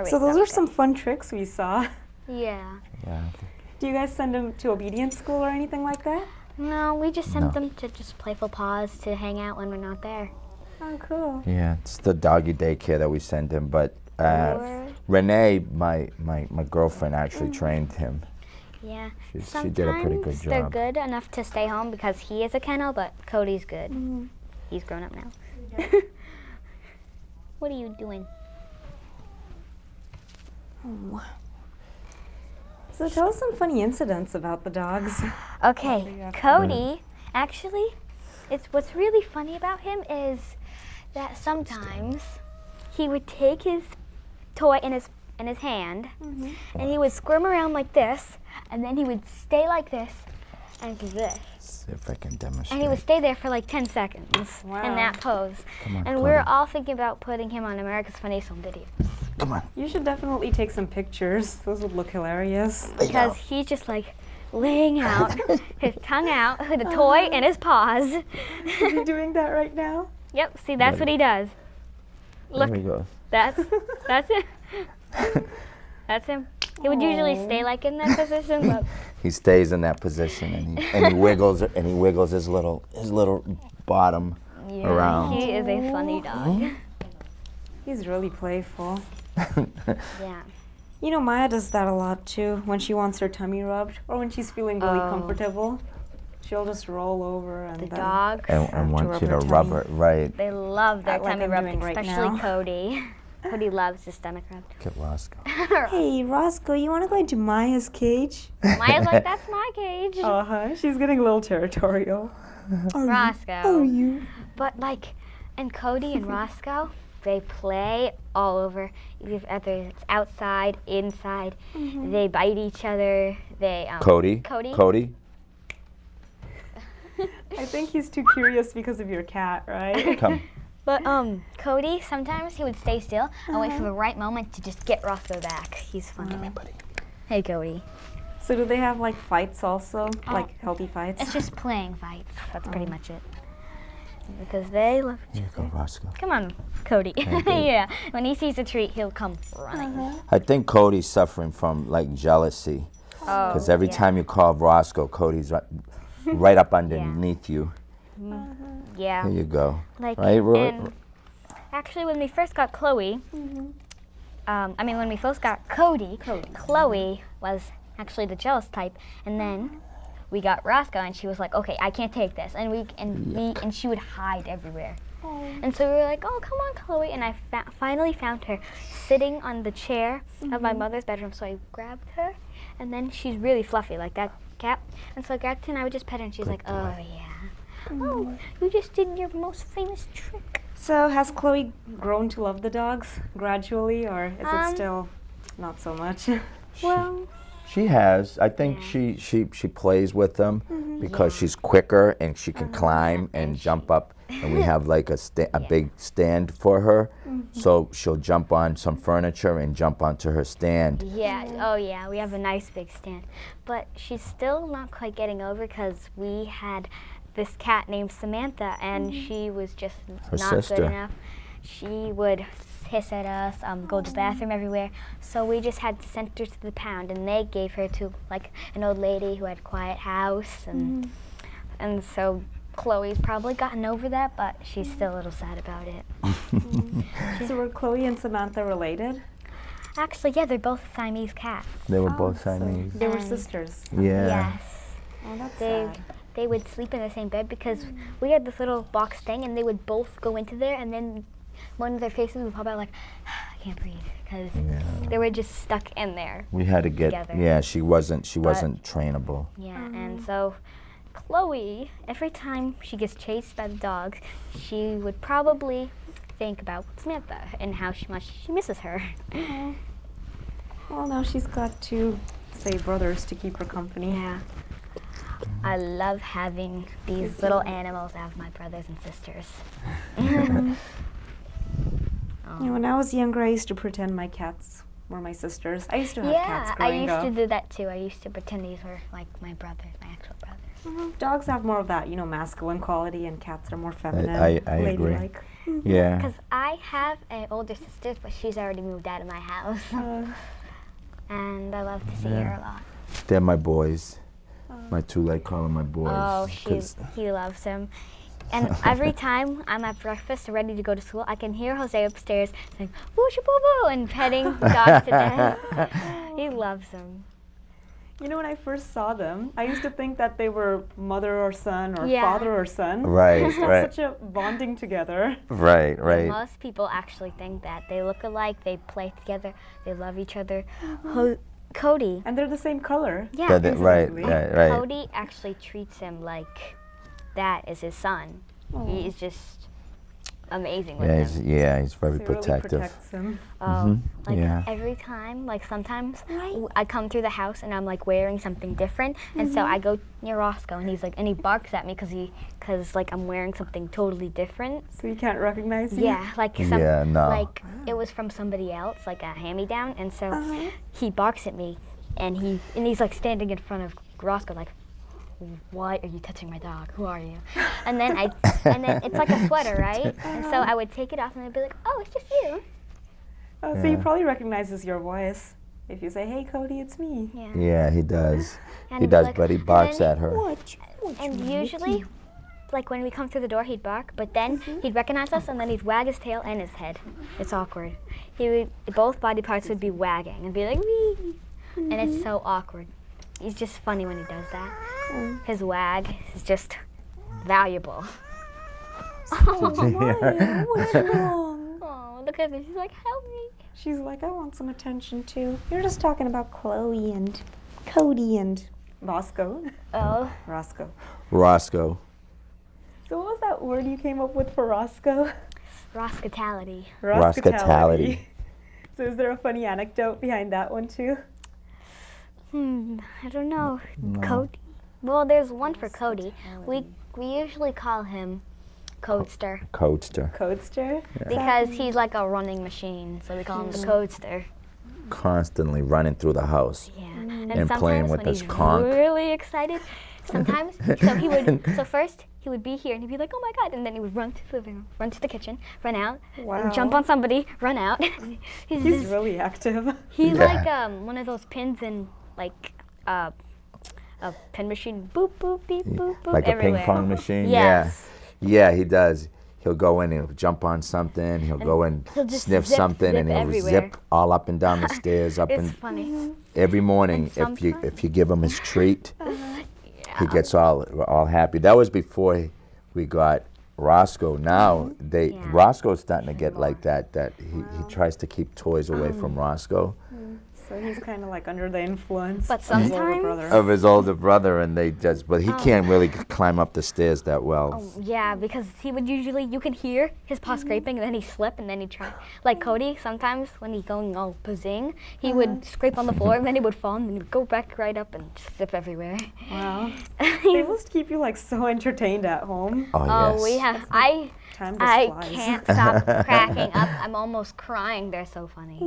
So those are some fun tricks we saw. Yeah. Yeah. Do you guys send them to obedience school or anything like that? No, we just send them to just Playful Paws to hang out when we're not there. Oh, cool. Yeah, it's the doggy daycare that we send him, but Renee, my girlfriend, actually trained him. Yeah. She did a pretty good job. They're good enough to stay home because he is a kennel, but Cody's good. He's grown up now. What are you doing? Oh. So tell us some funny incidents about the dogs. Okay, Cody, actually, what's really funny about him is that sometimes he would take his toy in his hand and he would squirm around like this, and then he would stay like this and do this. See if I can demonstrate. And he would stay there for like 10 seconds in that pose. Come on, and Cody. we're all thinking about putting him on America's Funniest Home Videos. Come on. You should definitely take some pictures. Those would look hilarious. Because he's just like laying out, his tongue out, with a toy in his paws. Is he doing that right now? Yep, see, that's what he does. Look, There we go. that's it. That's him. He would usually stay like in that position, but He stays in that position and he wiggles his little bottom around. he is a funny dog. He's really playful. Yeah. You know, Maya does that a lot too. When she wants her tummy rubbed or when she's feeling really comfortable, she'll just roll over and The then dogs, and want you to rub tummy. it right. they love their Like tummy I'm rubbed, doing right especially now. Cody. Cody loves his stomach rubbed. Get Roscoe. Hey, Roscoe, you want to go into Maya's cage? Maya's like, that's my cage. Uh-huh. She's getting a little territorial. Roscoe. you? But like, and Cody and Roscoe, they play all over. Either it's outside, inside. They bite each other. They Cody. Cody. I think he's too curious because of your cat, right? Come. But Cody, sometimes he would stay still and wait for the right moment to just get Roscoe back. He's funny. Hey, Cody. So do they have like fights also? Like healthy fights? It's just playing fights. That's pretty much it. Because they love each Here you go, Roscoe. Come on, Cody. Yeah. When he sees a treat, he'll come running. I think Cody's suffering from like jealousy. Because every time you call Roscoe, Cody's right up underneath you. Yeah. Here you go. Like, Right, Roy? and actually, when we first got Chloe, when we first got Cody, Chloe was actually the jealous type, and then we got Roscoe, and she was like, "Okay, I can't take this," and she would hide everywhere. And so we were like, "Oh, come on, Chloe!" And I finally found her sitting on the chair of my mother's bedroom. So I grabbed her, and then she's really fluffy like that cat, and so I grabbed her and I would just pet her, and she's like, "Oh yeah." Oh, you just did your most famous trick. So has Chloe grown to love the dogs gradually, or is it still not so much? Well, She has. I think she plays with them because she's quicker and she can climb and jump up. And we have like a big stand for her, so she'll jump on some furniture and jump onto her stand. yeah. Oh yeah, we have a nice big stand, but she's still not quite getting over because we had this cat named Samantha, and she was just Her not sister. good enough. She would hiss at us, go to the bathroom everywhere. So we just had to send her to the pound, and they gave her to like an old lady who had a quiet house, and so Chloe's probably gotten over that, but she's still a little sad about it. So were Chloe and Samantha related? Actually, yeah, they're both Siamese cats. They were both Siamese. They were sisters. Yeah. Yes. Oh, that's They sad. they would sleep in the same bed because we had this little box thing, and they would both go into there, and then one of their faces would pop out like, I can't breathe, because they were just stuck in there. We had to get. Together. Yeah, she wasn't trainable. Yeah, and so Chloe, every time she gets chased by the dogs, she would probably think about Samantha and how much she misses her. Well, now she's got two, say, brothers to keep her company. Yeah. I love having these little animals as my brothers and sisters. You know, when I was younger, I used to pretend my cats were my sisters. I used to have cats I growing used up. to do that too. I used to pretend these were like my brothers, my actual brothers. Dogs have more of that, masculine quality, and cats are more feminine, I agree. ladylike. Yeah. Because I have an older sister, but she's already moved out of my house. And I love to see her a lot. They're my boys. My two, like calling my boys. Oh, 'cause- he loves him. And every time I'm at breakfast ready to go to school, I can hear Jose upstairs saying, boo boo boo, and petting the dogs to death. He loves them. You know, when I first saw them, I used to think that they were mother or son or Yeah. father or son. Right, They just have right. such a bonding together. Right, right. Most people actually think that. They look alike, they play together, they love each other. Cody. And they're the same color. Yeah, Right, Exactly. right. Cody actually treats him like that is his son. He is just amazing with him. He's very So it really protective. protects him. Like yeah. every time, like sometimes I come through the house and I'm like wearing something different, and so I go near Roscoe and he's like, and he barks at me because like I'm wearing something totally different. So you can't recognize you? Yeah, like Yeah, no. like it was from somebody else, like a hand-me-down, and so he barks at me, and he's like standing in front of Roscoe, like, why are you touching my dog? Who are you? And then it's like a sweater, right? And so I would take it off and I'd be like, oh, it's just you. Oh, so he probably recognizes your voice. If you say, hey, Cody, it's me. Yeah. Yeah, he does. And He he'd be does, like- but he and barks then- at her. And usually, like when we come through the door, he'd bark, but then he'd recognize us and then he'd wag his tail and his head. It's awkward. Both body parts would be wagging and be like, wee. And it's so awkward. He's just funny when he does that. His wag is just valuable. Maya, what's wrong? Oh, look at her. She's like, help me. She's like, I want some attention too. You're just talking about Chloe and Cody and Roscoe. Oh, Roscoe. Roscoe. So what was that word you came up with for Roscoe? Roscotality. Roscotality. So is there a funny anecdote behind that one too? I don't know. Cody? Well, there's one for Cody. We usually call him Codester. Codester. Codester? Because he's like a running machine, so we call him the Codester. Constantly running through the house. Yeah. And playing sometimes with when this he's conch. really excited, sometimes, so first he would be here and he'd be like, oh my God, and then he would run to the living room, run to the kitchen, run out, and jump on somebody, run out. He's just- really active. He's Yeah. like one of those pins in like a pin machine, boop, boop, beep, boop, boop, Like everywhere. a ping pong machine? Yes. Yeah. Yeah, he does. He'll go in and he'll jump on something. He'll go and he'll just sniff zip something, and zip he'll everywhere. zip all up and down the stairs. Up It's and funny. every morning, And if you give him his treat, he gets all happy. That was before we got Roscoe. Now Roscoe's starting to get like that. That he tries to keep toys away from Roscoe. So he's kind of like under the influence But of his older sometimes- brother. Of his older brother, and but he can't really climb up the stairs that well. Oh, yeah, because he would usually, you can hear his paw scraping, and then he'd slip, and then he'd try. Like Cody, sometimes when he's going all pazing, he would scrape on the floor, and then he would fall, and then he'd go back right up and zip everywhere. Wow. They must keep you like so entertained at home. Oh, Oh, yes. we have, Time just I flies. can't stop cracking up. I'm almost crying. They're so funny.